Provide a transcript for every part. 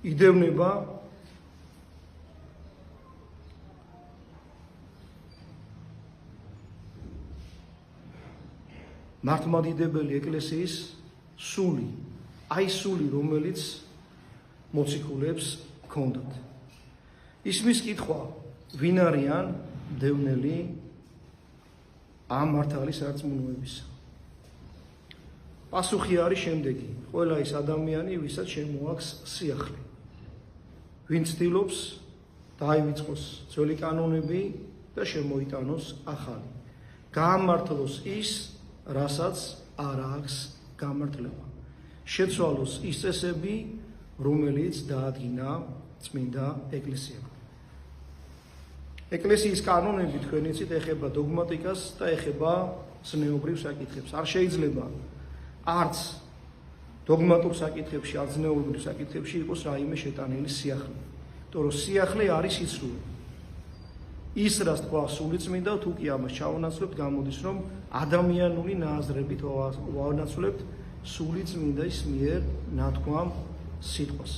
იდევნება მართლმადიდებელი ეკლესიის სული, აი სული, რომელიც მოციქულებს ჰქონდათ. ისმის კითხვა, ვინ არიან მდევნელი ამ მართალის არწმუნოებისა. პასუხი არის შემდეგი: ყველა ის ადამიანი, ვისაც შემოაქვს სიახლე, ვინ ცდილობს დაივიწყოს ძველი კანონები და შემოიტანოს ახალი, გაამართლოს ის, რასაც არ აქვს გამართლება, შეცვალოს ის წესები, რომელიც დაადგინა წმინდა ეკლესიამ. ეკლესიის კანონები თქვენ იცით, ეხება დოგმატიკას და ეხება ზნეობრივ საკითხებს. არ შეიძლება არც დოგმატურ საკითხებში, არც ზნეობრივ საკითხებში იყოს რაიმე შეტანილი სიახლე. იმიტომ რომ სიახლე არის სიცრუე. ის რაც თქვა სულიწმინდა, თუ კი ამას ჩავანაცვლებთ, გამოდის რომ ადამიანური ნაზრებით ვანაცვლებთ სულიწმინდის მიერ ნათქვამ სიტყვას.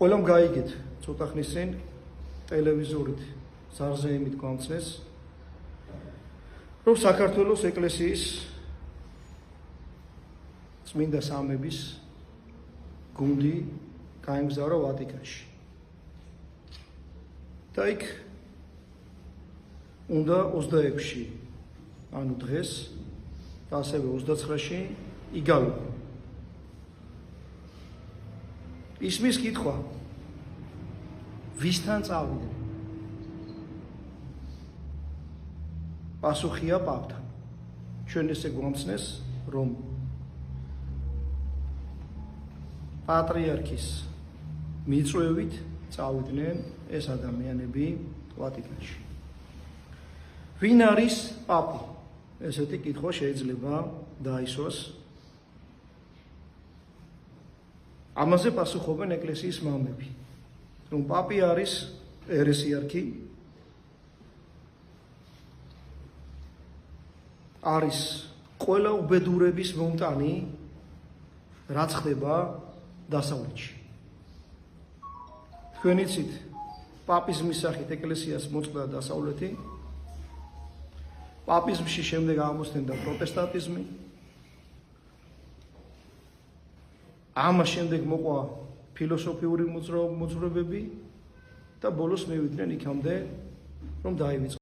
ყველამ გაიგეთ ცოტა ხნის წინ ტელევიზორით ზარზეიმით გამცნეს, რომ საქართველოს ეკლესიის წმინდა სამების გუნდი გაემგზავრა ვატიკანში. და იქ უნდა 26-ში, ანუ დღეს და ასევე 29-ში იგავება. ისმის კითხვა, ვისთან წავიდნენ? პასუხია პაპთან. ჩვენ ესე გვამცნეს, რომ პატრიარქის მიწვევით წავიდნენ ეს ადამიანები ვატიკანში. ვინ არის პაპი? ესეთი კითხვა შეიძლება დაისვას. ამაზე პასუხობენ ეკლესიის მამები, რომ პაპი არის ერესიარქი, არის ყველა უბედურების მომტანი, რაც ხდება დასავლეთში. თქვენ იცით, პაპიზმის სახით ეკლესიას მოწყდა დასავლეთი, პაპიზმში შემდეგ აღმოსθენდა პროტესტანტიზმი, ამას შემდეგ მოყვა ფილოსოფიური მოძრაობები და ბოლოს მივიდნენ იქამდე, რომ დაივიწყო